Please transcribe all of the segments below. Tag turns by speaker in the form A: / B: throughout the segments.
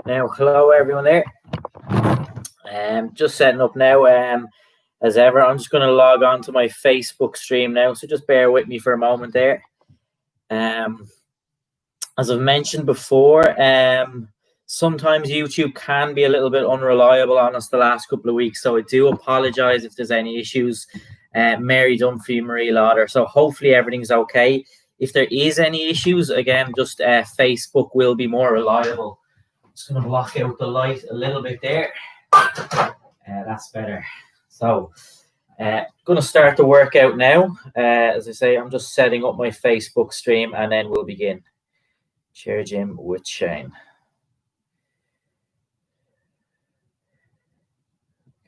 A: Now, hello everyone there. Just setting up now. As ever, I'm just going to log on to my Facebook stream now, so just bear with me for a moment there. As I've mentioned before, sometimes YouTube can be a little bit unreliable on us the last couple of weeks, so I do apologise if there's any issues. Mary Dunphy, Marie Lauder, so hopefully everything's okay. If there is any issues, again, just Facebook will be more reliable. Just going to block out the light a little bit there. That's better. So, going to start the workout now. As I say, I'm just setting up my Facebook stream and then we'll begin. Chair gym with Shane.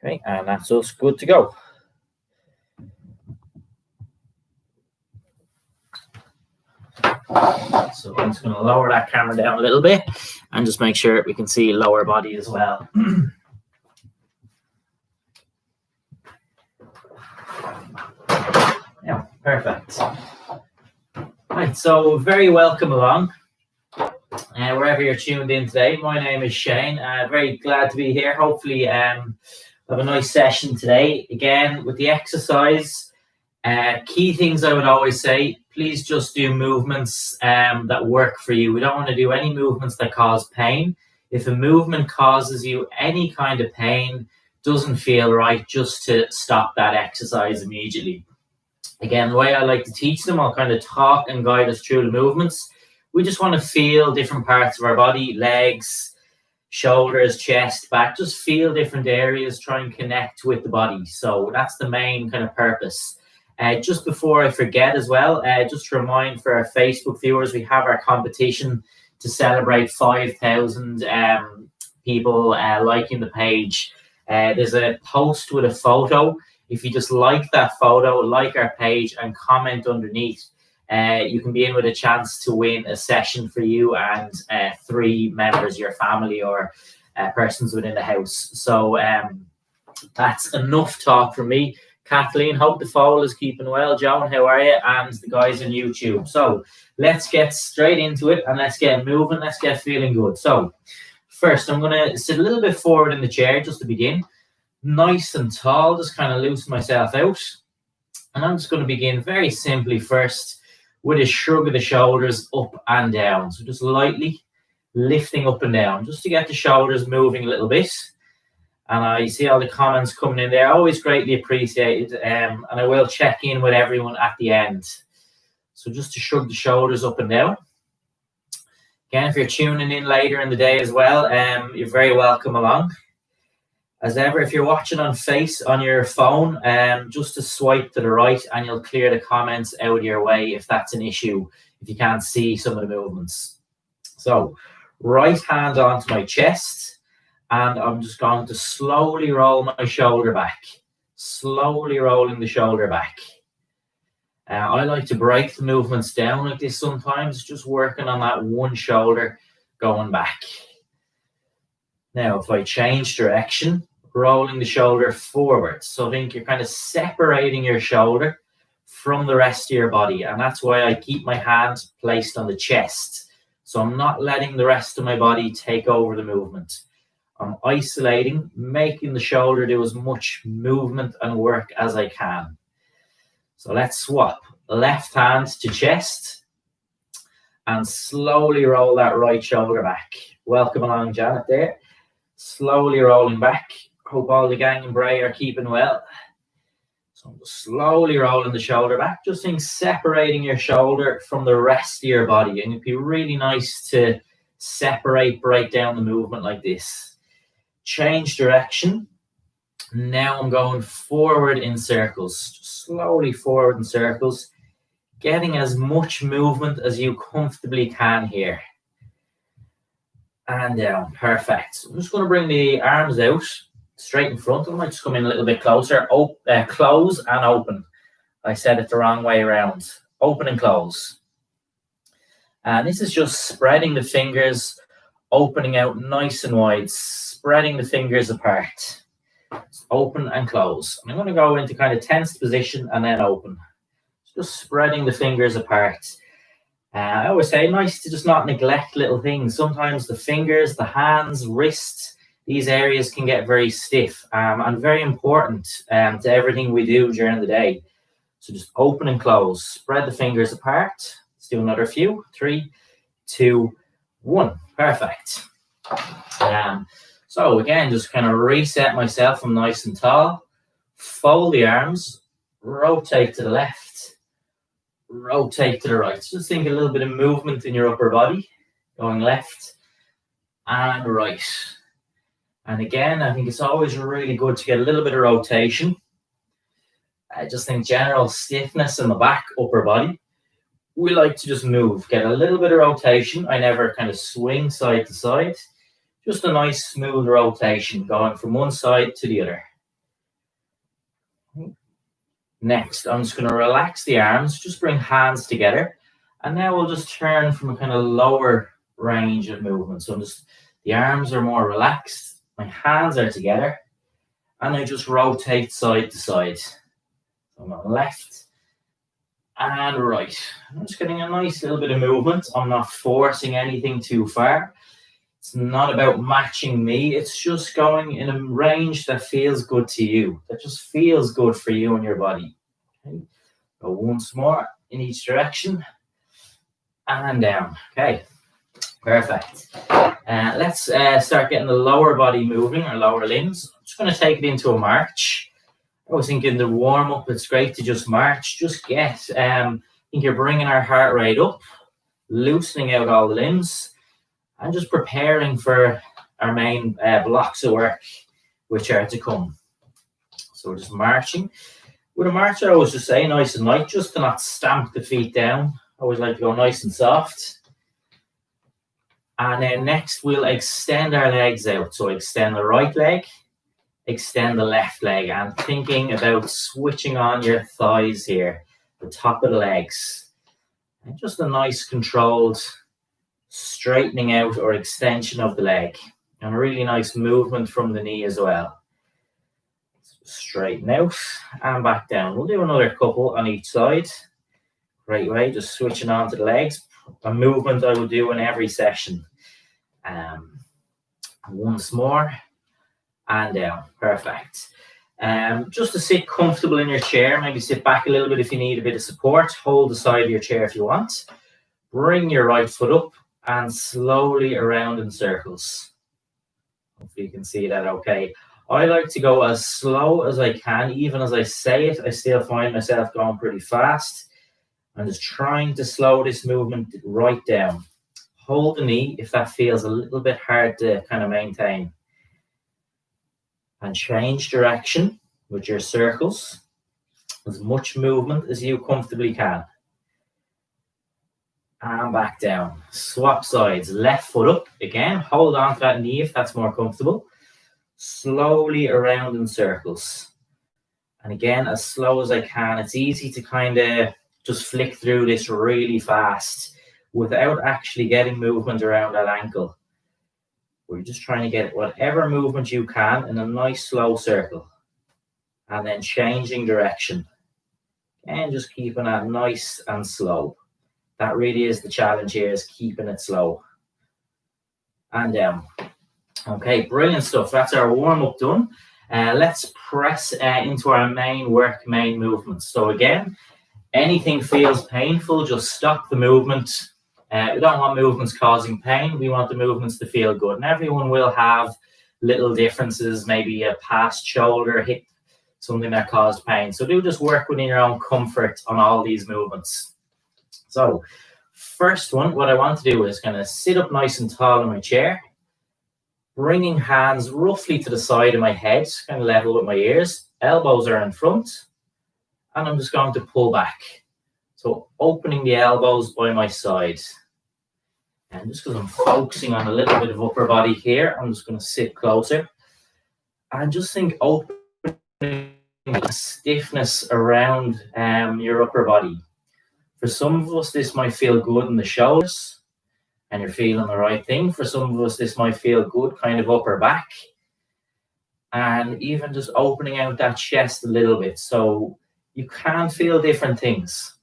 A: Okay, and that's us good to go. So I'm just going to lower that camera down a little bit and just make sure we can see lower body as well. Yeah, perfect. Right, so very welcome along. Wherever you're tuned in today, my name is Shane. Very glad to be here. Hopefully, have a nice session today. Again, with the exercise, key things I would always say, please just do movements that work for you. We don't want to do any movements that cause pain. If a movement causes you any kind of pain, doesn't feel right, just to stop that exercise immediately. Again, the way I like to teach them, I'll kind of talk and guide us through the movements. We just want to feel different parts of our body, legs, shoulders, chest, back, just feel different areas, try and connect with the body. So that's the main kind of purpose. Just before I forget as well, just to remind for our Facebook viewers, we have our competition to celebrate 5,000 people liking the page. There's a post with a photo. If you just like that photo, like our page and comment underneath, you can be in with a chance to win a session for you and 3 members of your family or persons within the house. So that's enough talk from me. Kathleen, hope the foal is keeping well. Joan, how are you? And the guys on YouTube. So let's get straight into it and let's get moving. Let's get feeling good. So first, I'm going to sit a little bit forward in the chair just to begin. Nice and tall, just kind of loosen myself out. And I'm just going to begin very simply first with a shrug of the shoulders up and down. So just lightly lifting up and down just to get the shoulders moving a little bit. And I see all the comments coming in there. Always greatly appreciated. And I will check in with everyone at the end. So just to shrug the shoulders up and down. Again, if you're tuning in later in the day as well, you're very welcome along. As ever, if you're watching on your phone, just to swipe to the right and you'll clear the comments out of your way if that's an issue, if you can't see some of the movements. So, right hand onto my chest. And I'm just going to slowly roll my shoulder back. Slowly rolling the shoulder back. I like to break the movements down like this sometimes, just working on that one shoulder going back. Now, if I change direction, rolling the shoulder forward. So I think you're kind of separating your shoulder from the rest of your body. And that's why I keep my hand placed on the chest. So I'm not letting the rest of my body take over the movement. I'm isolating, making the shoulder do as much movement and work as I can. So let's swap. Left hand to chest and slowly roll that right shoulder back. Welcome along, Janet, there. Slowly rolling back. Hope all the gang and Bray are keeping well. So I'm just slowly rolling the shoulder back. Just think separating your shoulder from the rest of your body. And it'd be really nice to break down the movement like this. Change direction. Now I'm going forward in circles, slowly forward in circles, getting as much movement as you comfortably can here. And down, perfect. I'm just going to bring the arms out, straight in front. I might just come in a little bit closer. Close and open. I said it the wrong way around. Open and close. And this is just spreading the fingers, opening out nice and wide, spreading the fingers apart. Open and close. I'm going to go into kind of tensed position and then open. Just spreading the fingers apart. I always say nice to just not neglect little things. Sometimes the fingers, the hands, wrists, these areas can get very stiff and very important to everything we do during the day. So just open and close, spread the fingers apart. Let's do another few. 3, 2, 1. Perfect. So again, just kind of reset myself. I'm nice and tall. Fold the arms, rotate to the left, rotate to the right. So just think a little bit of movement in your upper body, going left and right. And again, I think it's always really good to get a little bit of rotation. I just think general stiffness in the back, upper body. We like to just move, get a little bit of rotation. I never kind of swing side to side. Just a nice smooth rotation going from one side to the other. Next, I'm just going to relax the arms, just bring hands together. And now we'll just turn from a kind of lower range of movement. So the arms are more relaxed, my hands are together, and I just rotate side to side. So I'm on left and right. I'm just getting a nice little bit of movement. I'm not forcing anything too far. It's not about matching me. It's just going in a range that feels good to you, that just feels good for you and your body. Okay. So once more in each direction and down. Okay, perfect. Let's start getting the lower body moving, or lower limbs. I'm just going to take it into a march. I was thinking the warm up, it's great to just march. Just get, I think you're bringing our heart rate up, loosening out all the limbs, and just preparing for our main blocks of work, which are to come. So we're just marching. With a march, I always just say nice and light, just to not stamp the feet down. I always like to go nice and soft. And then next, we'll extend our legs out. So extend the right leg, extend the left leg, and thinking about switching on your thighs here, the top of the legs. And just a nice controlled straightening out or extension of the leg, and a really nice movement from the knee as well. Straighten out and back down. We'll do another couple on each side. Great way, just switching on to the legs. A movement I will do in every session. Once more and down. Perfect. Just to sit comfortable in your chair, maybe sit back a little bit if you need a bit of support. Hold the side of your chair if you want. Bring your right foot up and slowly around in circles. Hopefully you can see that okay. I like to go as slow as I can. Even as I say it, I still find myself going pretty fast. I'm just trying to slow this movement right down. Hold the knee if that feels a little bit hard to kind of maintain. And change direction with your circles. As much movement as you comfortably can. And back down. Swap sides. Left foot up. Again, hold on to that knee if that's more comfortable. Slowly around in circles. And again, as slow as I can. It's easy to kind of just flick through this really fast without actually getting movement around that ankle. We're just trying to get whatever movement you can in a nice slow circle. And then changing direction. And just keeping that nice and slow. That really is the challenge here, is keeping it slow. And down. Okay, brilliant stuff. That's our warm-up done. Let's press into our main movements. So again, anything feels painful, just stop the movement. We don't want movements causing pain. We want the movements to feel good. And everyone will have little differences, maybe a past shoulder, hip, something that caused pain. So do just work within your own comfort on all these movements. So first one, what I want to do is kind of sit up nice and tall in my chair, bringing hands roughly to the side of my head, kind of level with my ears. Elbows are in front, and I'm just going to pull back. So opening the elbows by my side. And just because I'm focusing on a little bit of upper body here, I'm just going to sit closer. And just think opening stiffness around your upper body. For some of us, this might feel good in the shoulders, and you're feeling the right thing. For some of us, this might feel good kind of upper back. And even just opening out that chest a little bit. So you can feel different things.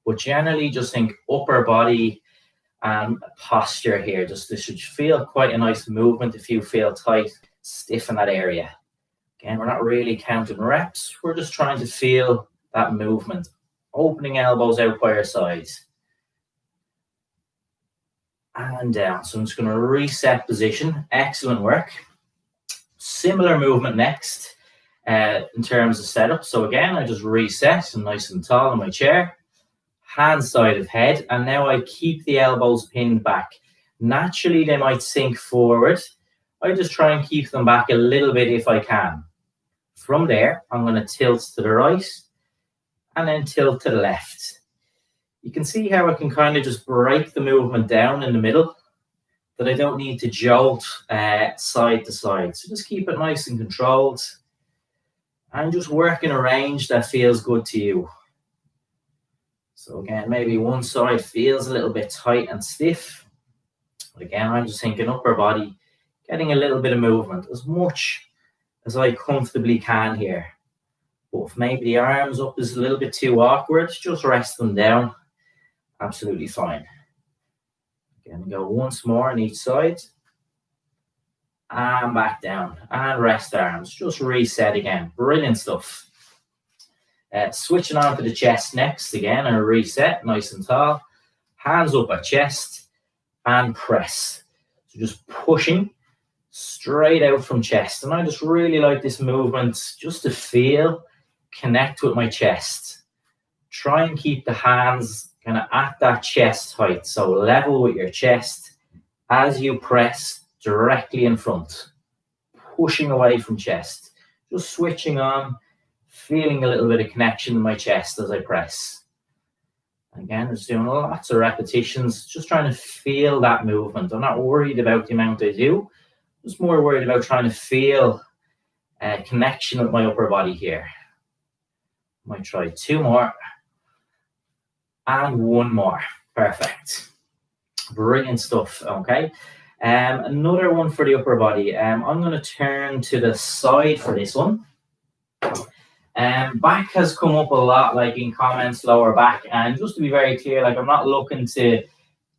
A: But generally just think upper body and posture here. Just this should feel quite a nice movement. If you feel tight, stiff in that area. Again, we're not really counting reps. We're just trying to feel that movement. Opening elbows out by your sides. And down. So I'm just going to reset position. Excellent work. Similar movement next in terms of setup. So again, I just reset and nice and tall in my chair. Hand side of head. And now I keep the elbows pinned back. Naturally, they might sink forward. I just try and keep them back a little bit if I can. From there, I'm going to tilt to the right and then tilt to the left. You can see how I can kind of just break the movement down in the middle, that I don't need to jolt side to side. So just keep it nice and controlled and just work in a range that feels good to you. So again, maybe one side feels a little bit tight and stiff. But again, I'm just thinking upper body, getting a little bit of movement, as much as I comfortably can here. But if maybe the arms up is a little bit too awkward, just rest them down. Absolutely fine. Again, go once more on each side. And back down. And rest arms. Just reset again. Brilliant stuff. Switching on to the chest next. Again, and reset. Nice and tall. Hands up at chest. And press. So just pushing straight out from chest. And I just really like this movement just to feel, connect with my chest. Try and keep the hands kind of at that chest height. So level with your chest as you press directly in front. Pushing away from chest. Just switching on, feeling a little bit of connection in my chest as I press. Again, just doing lots of repetitions, just trying to feel that movement. I'm not worried about the amount I do. Just more worried about trying to feel a connection with my upper body here. Might try 2 more. And 1 more. Perfect. Brilliant stuff. Okay. Another one for the upper body. I'm going to turn to the side for this one. Back has come up a lot, like in comments, lower back. And just to be very clear, like I'm not looking to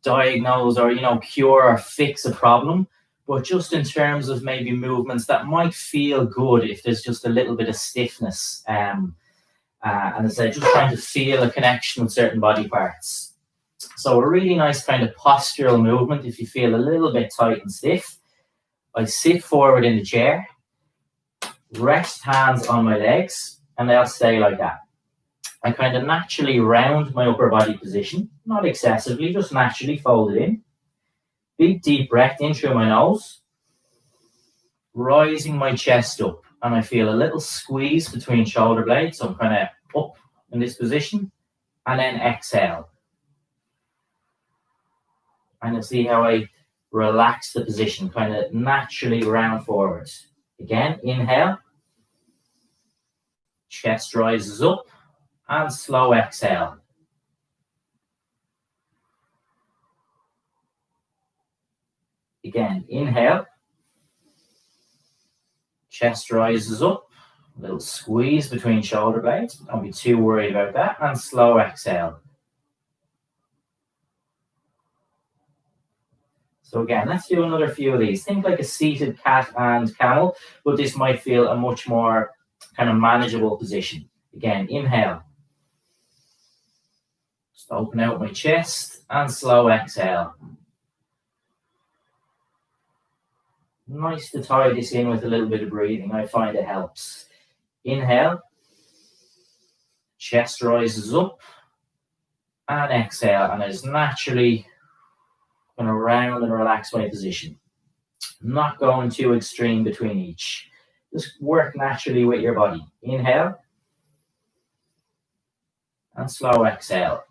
A: diagnose or, cure or fix a problem. But just in terms of maybe movements that might feel good if there's just a little bit of stiffness. And as I said, just trying to feel a connection with certain body parts. So a really nice kind of postural movement if you feel a little bit tight and stiff. I sit forward in the chair, rest hands on my legs, and they'll stay like that. I kind of naturally round my upper body position, not excessively, just naturally fold it in. Big deep breath in through my nose, rising my chest up. And I feel a little squeeze between shoulder blades. So I'm kind of up in this position. And then exhale. And you'll see how I relax the position, kind of naturally round forwards. Again, inhale. Chest rises up. And slow exhale. Again, inhale. Chest rises up, a little squeeze between shoulder blades. Don't be too worried about that. And slow exhale. So again, let's do another few of these. Think like a seated cat and camel, but this might feel a much more kind of manageable position. Again, inhale. Just open out my chest and slow exhale. Nice to tie this in with a little bit of breathing. I find it helps. Inhale. Chest rises up. And exhale. And I just naturally going to round and relax my position. Not going too extreme between each. Just work naturally with your body. Inhale. And slow exhale.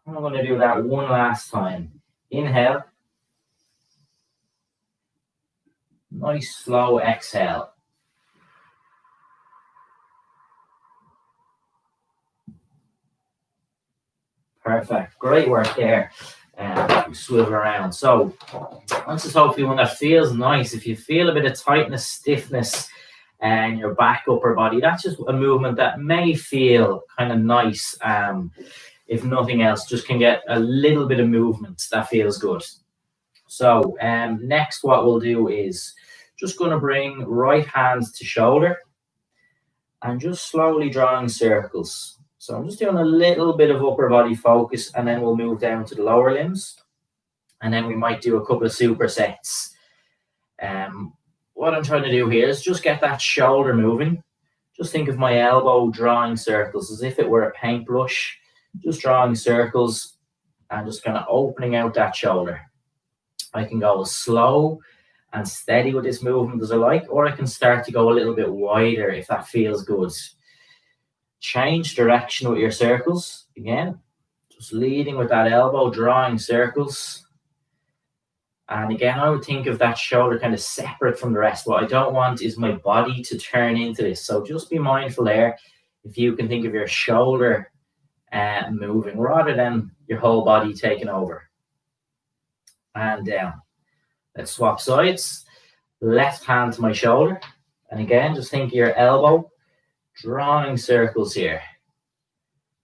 A: I'm going to do that one last time. Inhale. Nice slow exhale. Perfect. Great work there. Swivel around. So this is hopefully one that feels nice. If you feel a bit of tightness, stiffness and your back, upper body. That's just a movement that may feel kind of nice. If nothing else, just can get a little bit of movement that feels good. So next what we'll do is just going to bring right hand to shoulder and just slowly drawing circles. So I'm just doing a little bit of upper body focus, and then we'll move down to the lower limbs. And then we might do a couple of supersets. What I'm trying to do here is just get that shoulder moving. Just think of my elbow drawing circles as if it were a paintbrush. Just drawing circles and just kind of opening out that shoulder. I can go as slow and steady with this movement as I like, or I can start to go a little bit wider if that feels good. Change direction with your circles. Again, just leading with that elbow, drawing circles. And again, I would think of that shoulder kind of separate from the rest. What I don't want is my body to turn into this. So just be mindful there. If you can think of your shoulder moving rather than your whole body taking over. And down. Let's swap sides. Left hand to my shoulder. And again, just think of your elbow, drawing circles here.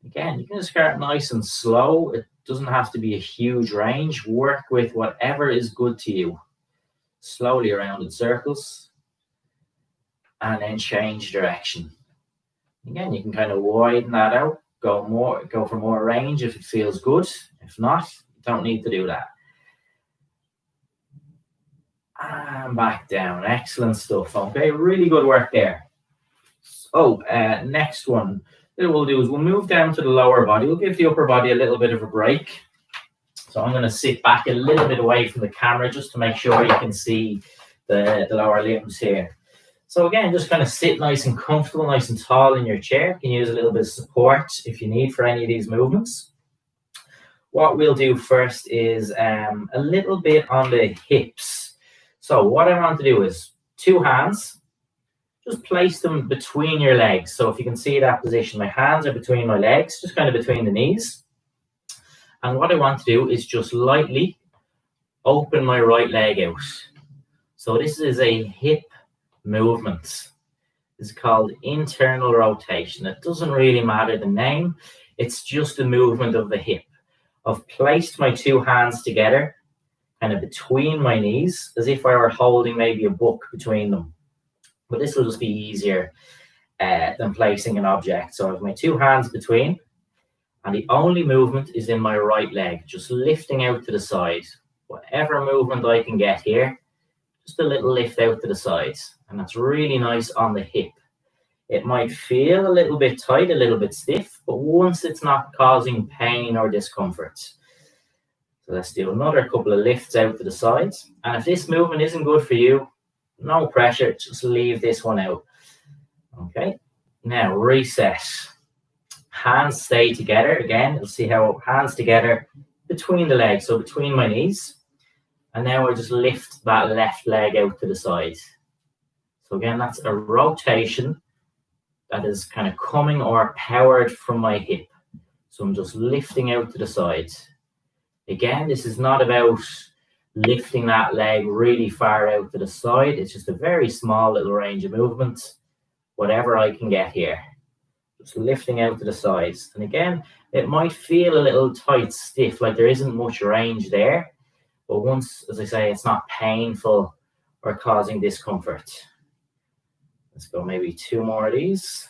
A: Again, you can just start nice and slow. It doesn't have to be a huge range. Work with whatever is good to you. Slowly around in circles. And then change direction. Again, you can kind of widen that out. Go for more range if it feels good. If not, you don't need to do that. And back down. Excellent stuff. Okay, really good work there. So, next one that we'll do is we'll move down to the lower body. We'll give the upper body a little bit of a break. So I'm going to sit back a little bit away from the camera just to make sure you can see the lower limbs here. So again, just kind of sit nice and comfortable, nice and tall in your chair. You can use a little bit of support if you need for any of these movements. What we'll do first is a little bit on the hips. So what I want to do is 2 hands, just place them between your legs. So if you can see that position, my hands are between my legs, just kind of between the knees. And what I want to do is just lightly open my right leg out. So this is a hip movement. It's called internal rotation. It doesn't really matter the name. It's just a movement of the hip. I've placed my 2 hands together, kind of between my knees, as if I were holding maybe a book between them. But this will just be easier than placing an object. So I have my 2 hands between, and the only movement is in my right leg, just lifting out to the side. Whatever movement I can get here, just a little lift out to the sides. And that's really nice on the hip. It might feel a little bit tight, a little bit stiff, but once it's not causing pain or discomfort. So let's do another couple of lifts out to the sides. And if this movement isn't good for you, no pressure, just leave this one out. Okay, now reset. Hands stay together. Again, you'll see how hands together between the legs, so between my knees. And now I just lift that left leg out to the side. So again, that's a rotation that is kind of coming or powered from my hip. So I'm just lifting out to the side. Again, this is not about lifting that leg really far out to the side. It's just a very small little range of movement, whatever I can get here. Just lifting out to the sides. And again, it might feel a little tight, stiff, like there isn't much range there. But once, as I say, it's not painful or causing discomfort. Let's go maybe 2 more of these.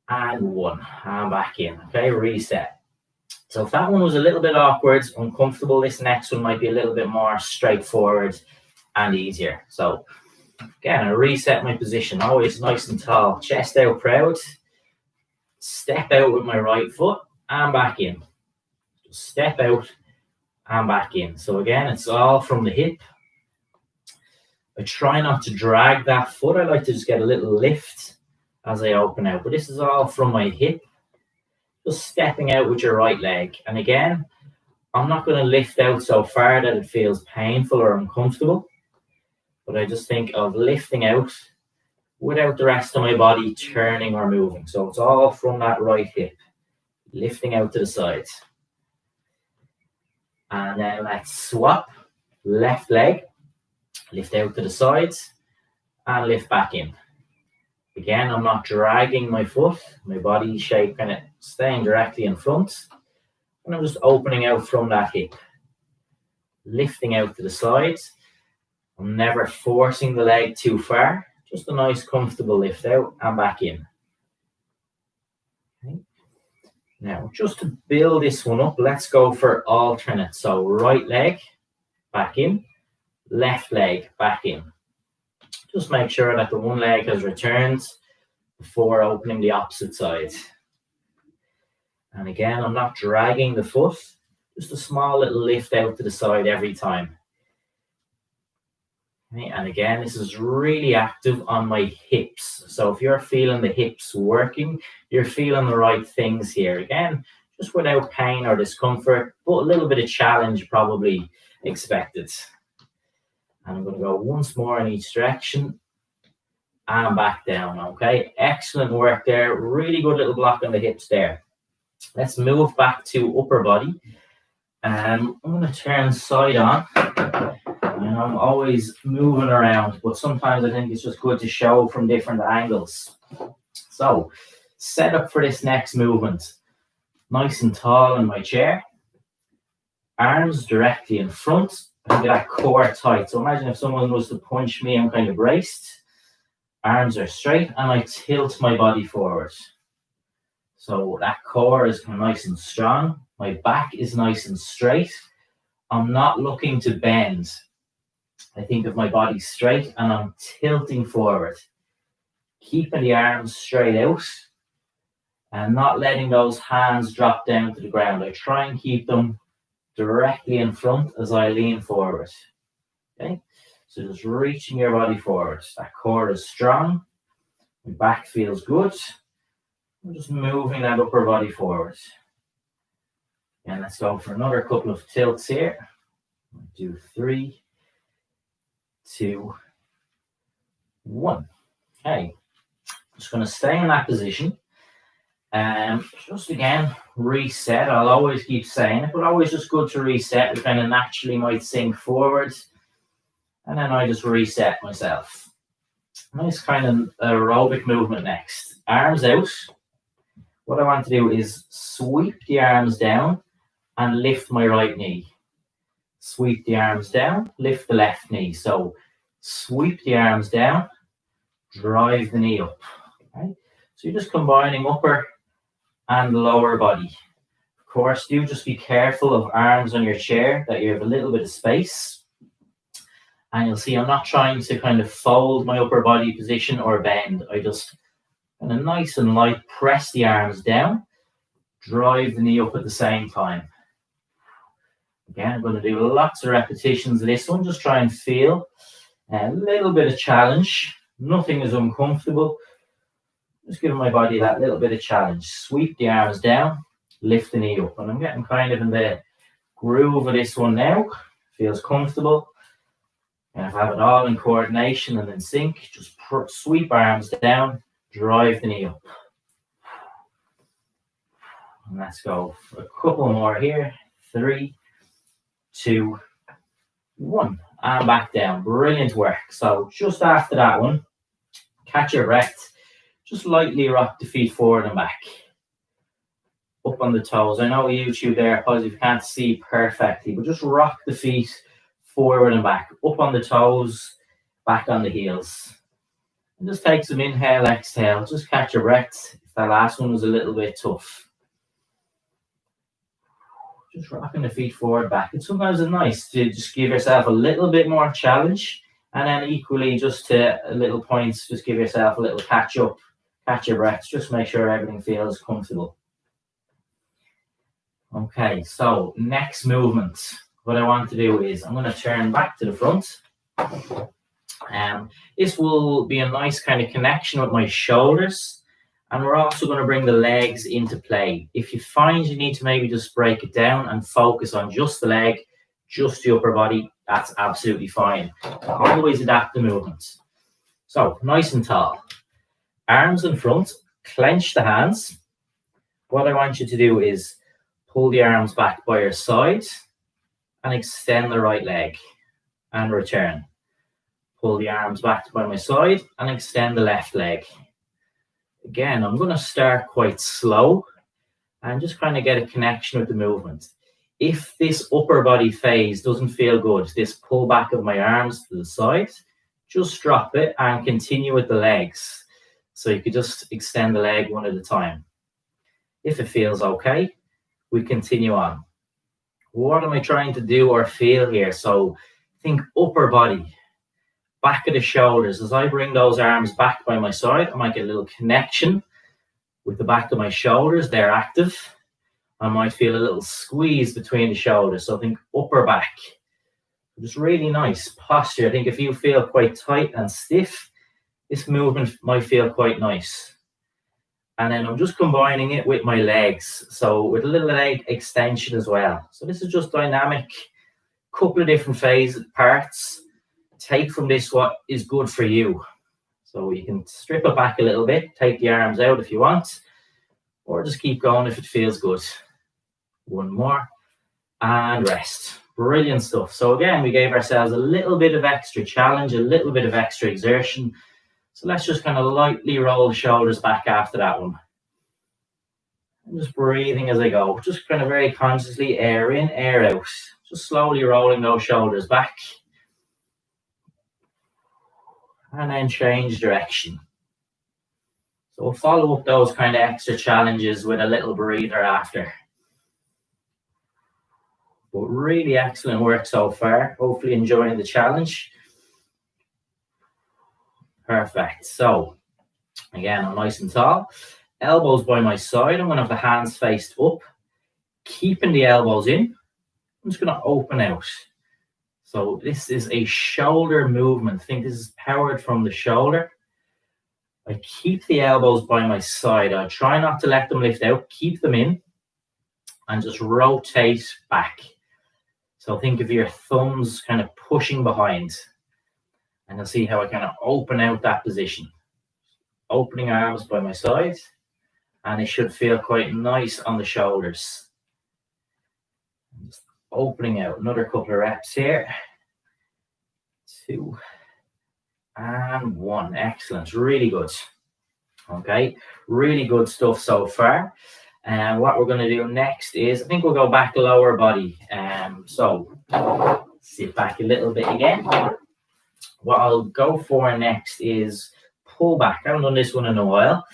A: And 1. And back in. Okay, reset. So if that one was a little bit awkward, uncomfortable, this next one might be a little bit more straightforward and easier. So again, I reset my position, always nice and tall, chest out proud. Step out with my right foot and back in. Just step out and back in. So again, it's all from the hip. I try not to drag that foot. I like to just get a little lift as I open out. But this is all from my hip. Just stepping out with your right leg. And again, I'm not going to lift out so far that it feels painful or uncomfortable. But I just think of lifting out without the rest of my body turning or moving. So it's all from that right hip. Lifting out to the sides. And then let's swap. Left leg. Lift out to the sides. and lift back in. Again, I'm not dragging my foot, my body shape kind of staying directly in front, and I'm just opening out from that hip, lifting out to the sides. I'm never forcing the leg too far, just a nice comfortable lift out and back in. Okay. Now, just to build this one up, let's go for alternate. So right leg, back in, left leg, back in. Just make sure that the one leg has returned before opening the opposite side. And again, I'm not dragging the foot, just a small little lift out to the side every time. Okay, and again, this is really active on my hips. So if you're feeling the hips working, you're feeling the right things here. Again, just without pain or discomfort, but a little bit of challenge probably expected. And I'm going to go once more in each direction and back down. Okay, excellent work there. Really good little block on the hips there. Let's move back to upper body. I'm going to turn side on. And I'm always moving around, but sometimes I think it's just good to show from different angles. So, set up for this next movement. Nice and tall in my chair. Arms directly in front. And get that core tight. So imagine if someone was to punch me, I'm kind of braced. Arms are straight and I tilt my body forward. So that core is kind of nice and strong. My back is nice and straight. I'm not looking to bend. I think of my body straight and I'm tilting forward. Keeping the arms straight out and not letting those hands drop down to the ground. I try and keep them directly in front as I lean forward. Okay, so just reaching your body forward. That core is strong. My back feels good. I'm just moving that upper body forward. And let's go for another couple of tilts here. Do 3, 2, 1. Okay, just going to stay in that position. Just again, reset. I'll always keep saying it, but always just good to reset. It kind of naturally might sink forward. And then I just reset myself. Nice kind of aerobic movement next. Arms out. What I want to do is sweep the arms down and lift my right knee. Sweep the arms down, lift the left knee. So sweep the arms down, drive the knee up. Okay? So you're just combining upper and lower body. Of course, do just be careful of arms on your chair, that you have a little bit of space. And you'll see I'm not trying to kind of fold my upper body position or bend. I just kind of nice and light press the arms down, drive the knee up at the same time. Again, I'm going to do lots of repetitions of this one. Just try and feel a little bit of challenge. Nothing is uncomfortable. Just giving my body that little bit of challenge. Sweep the arms down, lift the knee up. And I'm getting kind of in the groove of this one now. Feels comfortable. And if I have it all in coordination and in sync, just sweep arms down, drive the knee up. And let's go for a couple more here. 3, 2, 1. And back down. Brilliant work. So just after that one, catch your breath. Just lightly rock the feet forward and back. Up on the toes. I know YouTube there, apologies if you can't see perfectly, but just rock the feet forward and back. Up on the toes, back on the heels. And just take some inhale, exhale. Just catch your breath. If that last one was a little bit tough. Just rocking the feet forward, back. And sometimes it's nice to just give yourself a little bit more challenge. And then equally, just to little points, just give yourself a little catch up. Catch your breath. Just make sure everything feels comfortable. Okay, so next movement. What I want to do is I'm going to turn back to the front. This will be a nice kind of connection with my shoulders. And we're also going to bring the legs into play. If you find you need to maybe just break it down and focus on just the leg, just the upper body, that's absolutely fine. Always adapt the movement. So, nice and tall. Arms in front, clench the hands. What I want you to do is pull the arms back by your side and extend the right leg and return. Pull the arms back by my side and extend the left leg. Again, I'm going to start quite slow and just kind of get a connection with the movement. If this upper body phase doesn't feel good, this pull back of my arms to the side, just drop it and continue with the legs. So you could just extend the leg one at a time. If it feels okay, we continue on. What am I trying to do or feel here? So think upper body, back of the shoulders. As I bring those arms back by my side, I might get a little connection with the back of my shoulders. They're active. I might feel a little squeeze between the shoulders. So think upper back. Just really nice posture. I think if you feel quite tight and stiff, this movement might feel quite nice. And then I'm just combining it with my legs. So with a little leg extension as well. So this is just dynamic, couple of different parts. Take from this what is good for you. So you can strip it back a little bit, take the arms out if you want, or just keep going if it feels good. One more, and rest. Brilliant stuff. So again, we gave ourselves a little bit of extra challenge, a little bit of extra exertion. So let's just kind of lightly roll the shoulders back after that one. I'm just breathing as I go, just kind of very consciously air in, air out. Just slowly rolling those shoulders back. And then change direction. So we'll follow up those kind of extra challenges with a little breather after. But really excellent work so far. Hopefully enjoying the challenge. Perfect. So again, I'm nice and tall. Elbows by my side. I'm going to have the hands faced up. Keeping the elbows in. I'm just going to open out. So this is a shoulder movement. I think this is powered from the shoulder. I keep the elbows by my side. I try not to let them lift out. Keep them in. And just rotate back. So think of your thumbs kind of pushing behind. And you'll see how I kind of open out that position. Opening arms by my side. And it should feel quite nice on the shoulders. Just opening out. Another couple of reps here. 2 and 1. Excellent. Really good. Okay. Really good stuff so far. And what we're going to do next is, I think we'll go back lower body. So sit back a little bit again. What I'll go for next is pull back. I haven't done this one in a while.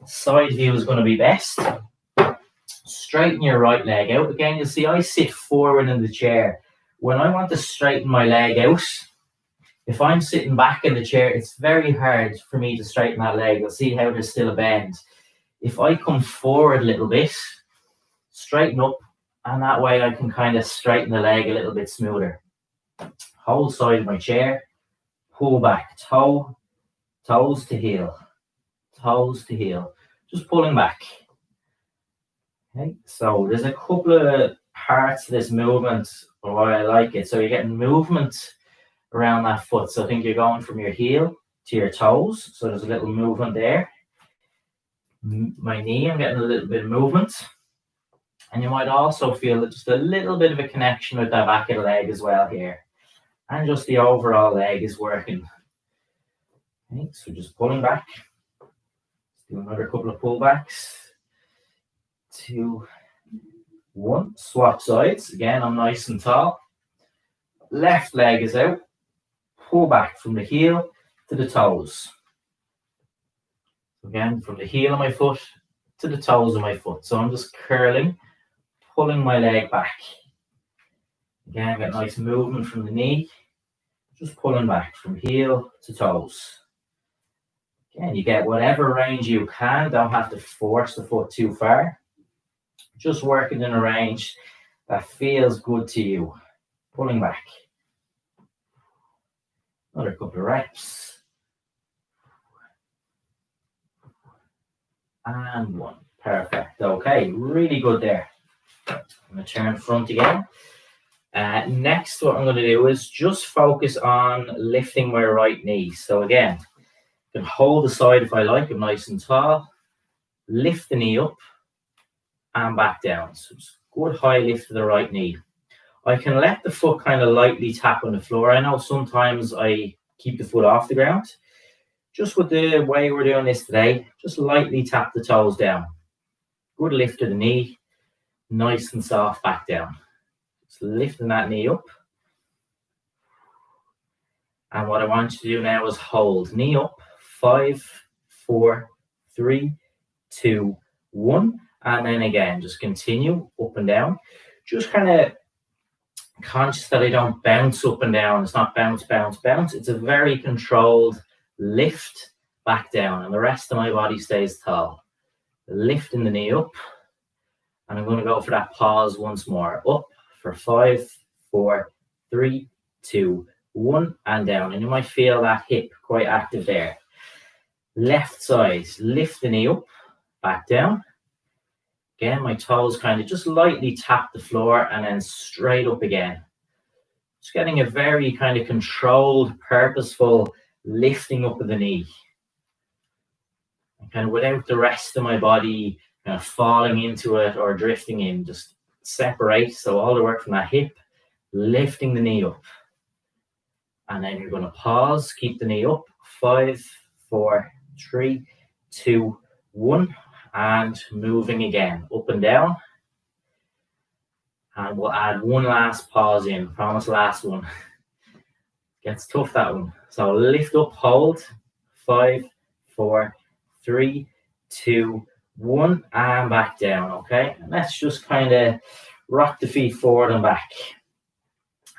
A: Side view is going to be best. Straighten your right leg out. Again, you'll see I sit forward in the chair. When I want to straighten my leg out, if I'm sitting back in the chair, it's very hard for me to straighten that leg. You'll see how there's still a bend. If I come forward a little bit, straighten up, and that way I can kind of straighten the leg a little bit smoother. Whole side of my chair, pull back, toes to heel, toes to heel, just pulling back. Okay, so there's a couple of parts to this movement why I like it. So you're getting movement around that foot. So I think you're going from your heel to your toes. So there's a little movement there. My knee, I'm getting a little bit of movement. And you might also feel just a little bit of a connection with that back of the leg as well here. And just the overall leg is working. Okay, so just pulling back. Let's do another couple of pullbacks. 2, 1. Swap sides. Again, I'm nice and tall. Left leg is out. Pull back from the heel to the toes. Again, from the heel of my foot to the toes of my foot. So I'm just curling, pulling my leg back. Again, get nice movement from the knee. Just pulling back from heel to toes. Again, you get whatever range you can. Don't have to force the foot too far. Just working in a range that feels good to you. Pulling back. Another couple of reps. And 1. Perfect. Okay, really good there. I'm going to turn front again. Next, what I'm going to do is just focus on lifting my right knee. So again, I can hold the side if I like. I'm nice and tall. Lift the knee up and back down. So it's good high lift to the right knee. I can let the foot kind of lightly tap on the floor. I know sometimes I keep the foot off the ground. Just with the way we're doing this today, just lightly tap the toes down. Good lift of the knee, nice and soft back down. Just lifting that knee up. And what I want you to do now is hold. Knee up, 5, 4, 3, 2, 1. And then again, just continue up and down. Just kind of conscious that I don't bounce up and down. It's not bounce, bounce, bounce. It's a very controlled lift back down. And the rest of my body stays tall. Lifting the knee up. And I'm going to go for that pause once more. Up for 5, 4, 3, 2, 1. And down. And you might feel that hip quite active there. Left side. Lift the knee up. Back down. Again, my toes kind of just lightly tap the floor and then straight up again. Just getting a very kind of controlled, purposeful lifting up of the knee. And kind of without the rest of my body kind of falling into it or drifting in, just separate. So all the work from that hip, lifting the knee up. And then you're going to pause, keep the knee up. 5, 4, 3, 2, 1. And moving again, up and down. And we'll add one last pause in. Promise, last one. Gets tough, that one. So lift up, hold. 5, 4, 3, 2, 1. And back down, okay? And let's just kind of rock the feet forward and back.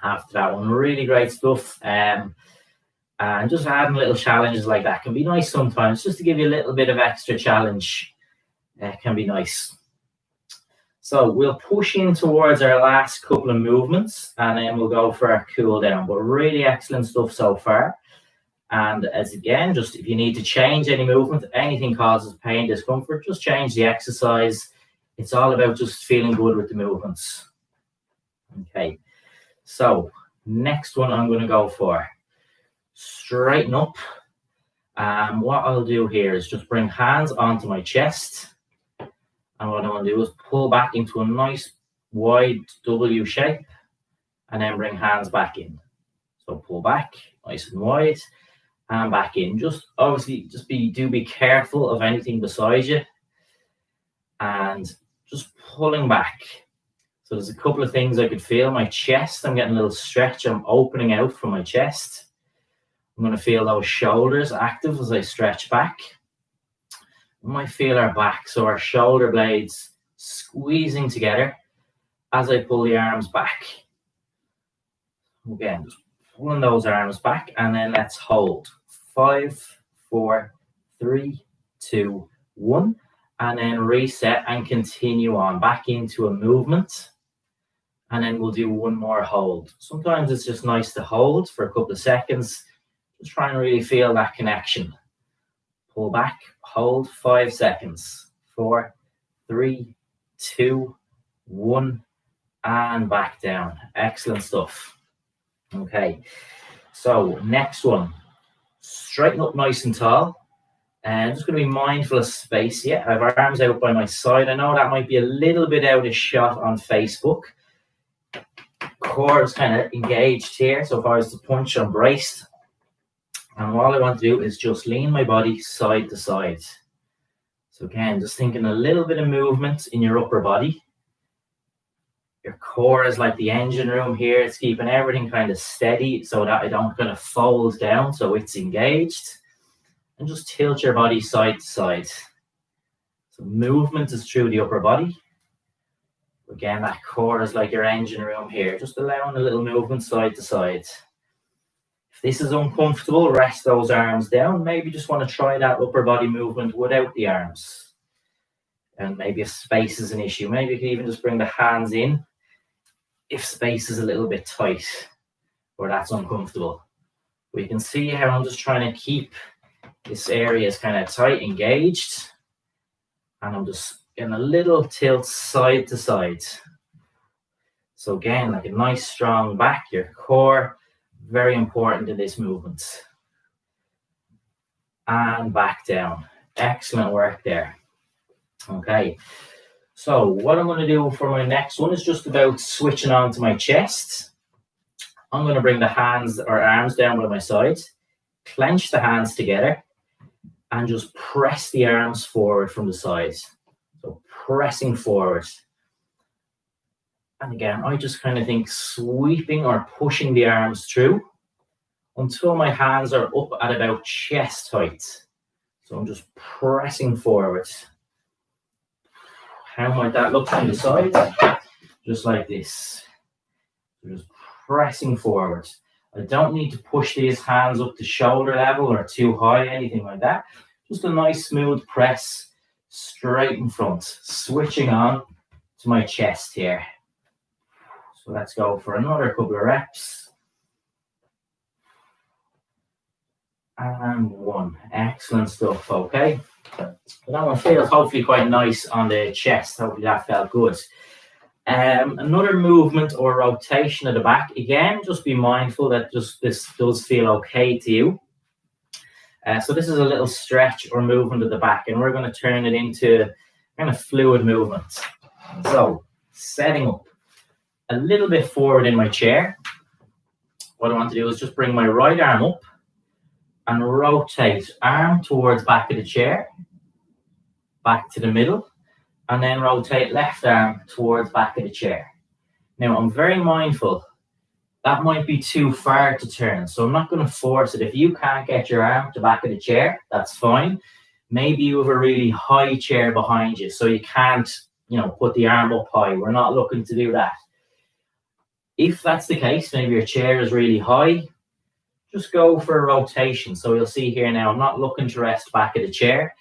A: After that one, really great stuff. And just adding little challenges like that can be nice sometimes, just to give you a little bit of extra challenge. Can be nice. So we'll push in towards our last couple of movements and then we'll go for our cool down. But really excellent stuff so far. And as again, just if you need to change any movement, anything causes pain, discomfort, just change the exercise. It's all about just feeling good with the movements. Okay. So next one I'm going to go for. Straighten up. What I'll do here is just bring hands onto my chest. And what I want to do is pull back into a nice wide W shape and then bring hands back in. So pull back, nice and wide, and back in. Just obviously, do be careful of anything beside you. And just pulling back. So there's a couple of things I could feel. My chest, I'm getting a little stretch. I'm opening out from my chest. I'm going to feel those shoulders active as I stretch back. We might feel our back, so our shoulder blades squeezing together as I pull the arms back. Again, just pulling those arms back, and then let's hold. 5, 4, 3, 2, 1, and then reset and continue on back into a movement. And then we'll do one more hold. Sometimes it's just nice to hold for a couple of seconds. Just try and really feel that connection. Pull back, hold 5 seconds. 4, 3, 2, 1, and back down. Excellent stuff. Okay, so next one. Straighten up nice and tall. And I'm just going to be mindful of space. Yeah, I have our arms out by my side. I know that might be a little bit out of shot on Facebook. Core is kind of engaged here. So if I was to punch, I'm braced. And all I want to do is just lean my body side to side. So again, just thinking a little bit of movement in your upper body. Your core is like the engine room here. It's keeping everything kind of steady so that I don't kind of fold down. So it's engaged. And just tilt your body side to side. So movement is through the upper body. Again, that core is like your engine room here. Just allowing a little movement side to side. If this is uncomfortable, rest those arms down. Maybe just want to try that upper body movement without the arms. And maybe if space is an issue, maybe you can even just bring the hands in if space is a little bit tight or that's uncomfortable. But you can see how I'm just trying to keep this area is kind of tight, engaged. And I'm just getting a little tilt side to side. So again, like a nice strong back, your core. Very important in this movement. And back down. Excellent work there. Okay. So what I'm going to do for my next one is just about switching on to my chest. I'm going to bring the hands or arms down by my side. clench the hands together and just press the arms forward from the sides. So pressing forward. And again, I just kind of think sweeping or pushing the arms through until my hands are up at about chest height. So I'm just pressing forward. How might that look from the side? Just like this. Just pressing forward. I don't need to push these hands up to shoulder level or too high, anything like that. Just a nice smooth press straight in front, switching on to my chest here. So let's go for another couple of reps. And one. Excellent stuff, okay? So that one feels hopefully quite nice on the chest. Hopefully that felt good. Another movement or rotation of the back. Again, just be mindful that this does feel okay to you. So this is a little stretch or movement of the back, and we're going to turn it into kind of fluid movement. So setting up a little bit forward in my chair. What I want to do is just bring my right arm up and rotate arm towards back of the chair, back to the middle, and then rotate left arm towards back of the chair. Now, I'm very mindful that might be too far to turn, so I'm not going to force it. If you can't get your arm to back of the chair, that's fine. Maybe you have a really high chair behind you, so you can't, put the arm up high. We're not looking to do that. If that's the case, maybe your chair is really high, just go for a rotation. So you'll see here now, I'm not looking to rest back of the chair.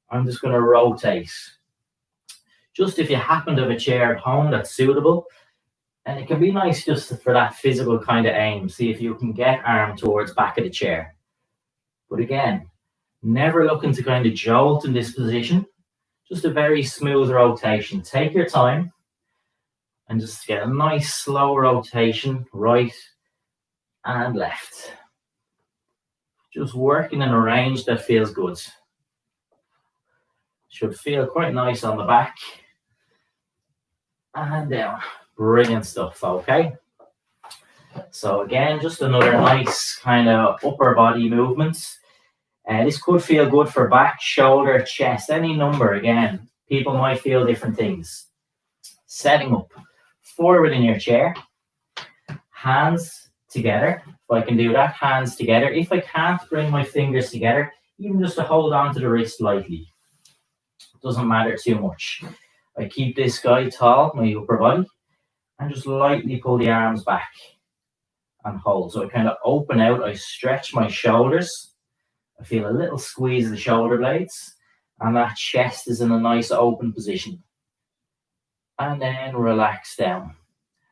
A: I'm just going to rotate. Just if you happen to have a chair at home that's suitable, and it can be nice just for that physical kind of aim. See if you can get arm towards back of the chair. But again, never looking to kind of jolt in this position. Just a very smooth rotation. Take your time and just get a nice slow rotation, right and left. Just working in a range that feels good. Should feel quite nice on the back. And down. Brilliant stuff, okay? So again, just another nice kind of upper body movement. This could feel good for back, shoulder, chest, any number. Again, people might feel different things. Setting up forward in your chair, hands together. If I can do that, hands together. If I can't bring my fingers together, even just to hold on to the wrist lightly. Doesn't matter too much. I keep this guy tall, my upper body, and just lightly pull the arms back and hold. So I kind of open out, I stretch my shoulders. I feel a little squeeze of the shoulder blades, and that chest is in a nice open position. And then relax down.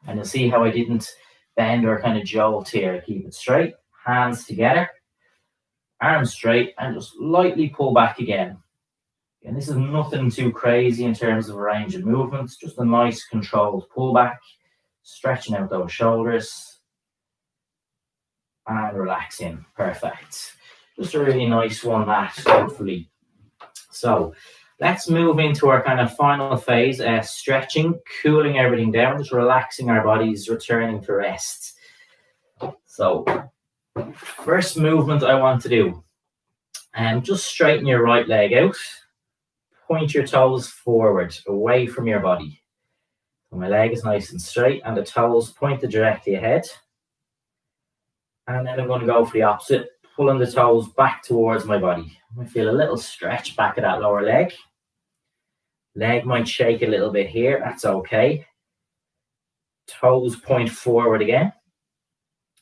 A: And you'll see how I didn't bend or kind of jolt here. I keep it straight, hands together, arms straight, and just lightly pull back again. And this is nothing too crazy in terms of a range of movements, just a nice controlled pullback, stretching out those shoulders and relaxing. Perfect. Just a really nice one, that, hopefully. So let's move into our kind of final phase, stretching, cooling everything down, just relaxing our bodies, returning to rest. So first movement I want to do, just straighten your right leg out. Point your toes forward, away from your body. So my leg is nice and straight and the toes pointed directly ahead. And then I'm going to go for the opposite, pulling the toes back towards my body. I feel a little stretch back of that lower leg. Leg might shake a little bit here, that's okay. Toes point forward again.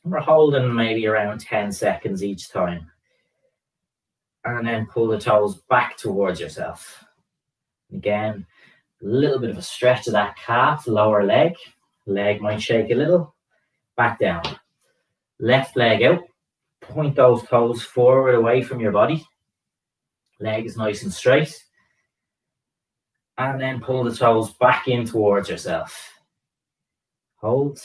A: We're holding maybe around 10 seconds each time. And then pull the toes back towards yourself. Again, a little bit of a stretch of that calf, lower leg. Leg might shake a little. Back down. Left leg out. Point those toes forward away from your body. Leg is nice and straight. And then pull the toes back in towards yourself. Hold.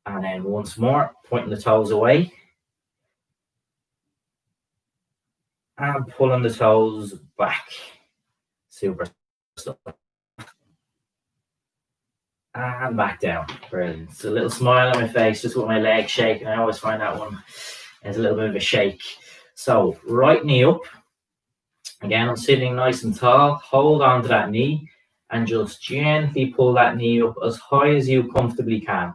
A: And then once more, pointing the toes away. And pulling the toes back. Super stuff. And back down. Brilliant. It's a little smile on my face just with my leg shaking. I always find that one There's a little bit of a shake. So right knee up. Again, I'm sitting nice and tall. Hold on to that knee and just gently pull that knee up as high as you comfortably can.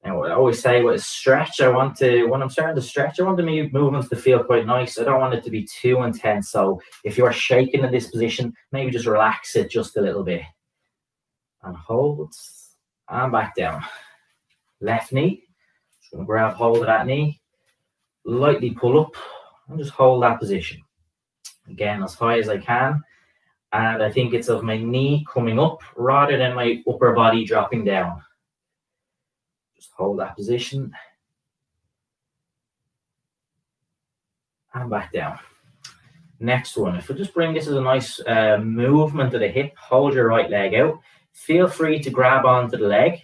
A: Now, I always say with a stretch, when I'm starting to stretch, I want the movements to feel quite nice. I don't want it to be too intense. So if you're shaking in this position, maybe just relax it just a little bit. And hold, and back down. Left knee, just going to grab hold of that knee, lightly pull up, and just hold that position. Again, as high as I can. And I think it's of my knee coming up rather than my upper body dropping down. Just hold that position. And back down. Next one, if we just bring this as a nice movement of the hip, hold your right leg out. Feel free to grab onto the leg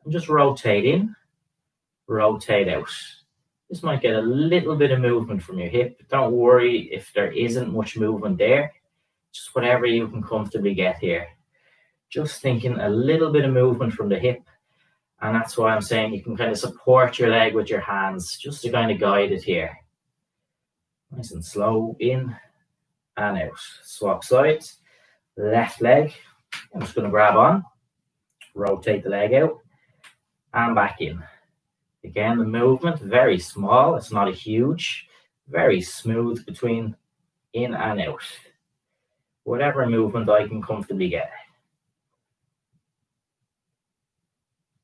A: and just rotate in, rotate out. This might get a little bit of movement from your hip. Don't worry if there isn't much movement there. Just whatever you can comfortably get here. Just thinking a little bit of movement from the hip. And that's why I'm saying you can kind of support your leg with your hands just to kind of guide it here. Nice and slow, in and out. Swap sides. Left leg. I'm just going to grab on. Rotate the leg out. And back in. Again, the movement, very small. It's not a huge. Very smooth between in and out. Whatever movement I can comfortably get.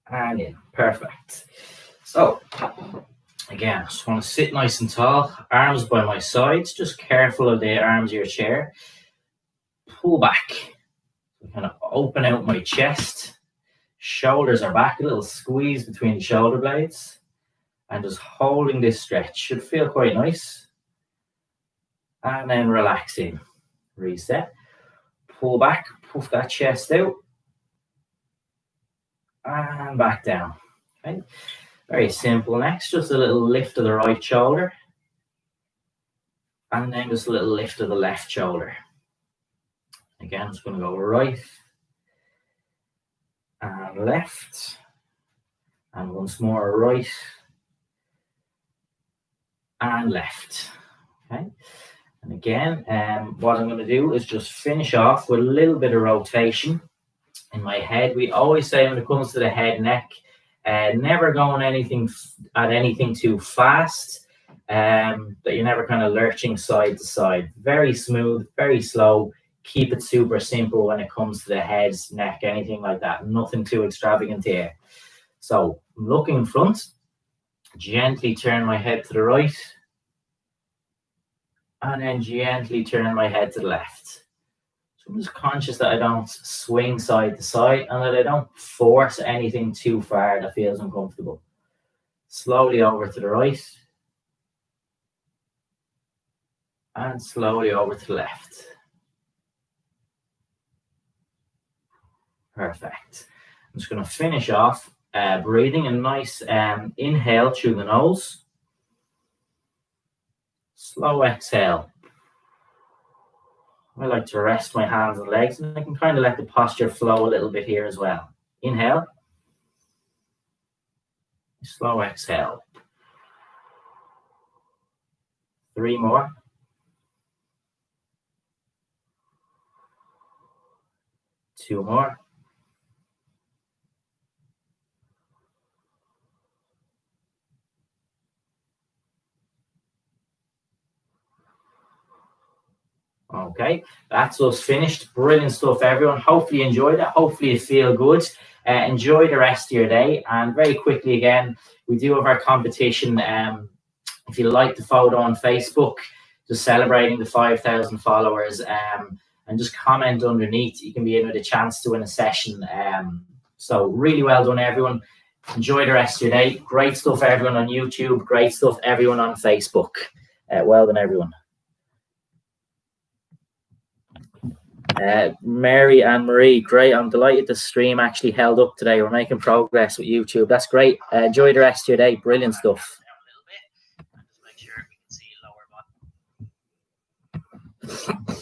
A: And in. Perfect. So, again, I just want to sit nice and tall. Arms by my sides. Just careful of the arms of your chair. Pull back. Kind of open out my chest. Shoulders are back. A little squeeze between the shoulder blades. And just holding this stretch. Should feel quite nice. And then relaxing. Reset. Pull back. Puff that chest out. And back down. Okay. Very simple. Next, just a little lift of the right shoulder. And then just a little lift of the left shoulder. Again, it's going to go right and left. And once more, right and left. Okay. And again, what I'm going to do is just finish off with a little bit of rotation in my head. We always say when it comes to the head, neck, never going anything too fast, that you're never kind of lurching side to side. Very smooth, very slow. Keep it super simple when it comes to the head, neck, anything like that. Nothing too extravagant here. So I'm looking in front, gently turn my head to the right, and then gently turn my head to the left. So I'm just conscious that I don't swing side to side and that I don't force anything too far that feels uncomfortable. Slowly over to the right. And slowly over to the left. Perfect. I'm just going to finish off breathing a nice inhale through the nose. Slow exhale. I like to rest my hands and legs, and I can kind of let the posture flow a little bit here as well. Inhale. Slow exhale. 3 more. 2 more. Okay, that's us finished. Brilliant stuff, everyone. Hopefully you enjoyed it. Hopefully you feel good. Enjoy the rest of your day. And very quickly again, we do have our competition. If you like the photo on Facebook, just celebrating the 5,000 followers, and just comment underneath. You can be in with a chance to win a session. So really well done, everyone. Enjoy the rest of your day. Great stuff, everyone on YouTube. Great stuff, everyone on Facebook. Well done, everyone. Mary and Marie, great. I'm delighted the stream actually held up today. We're making progress with YouTube. That's great. Enjoy the rest of your day. Brilliant stuff. Just make sure we can see lower bottom.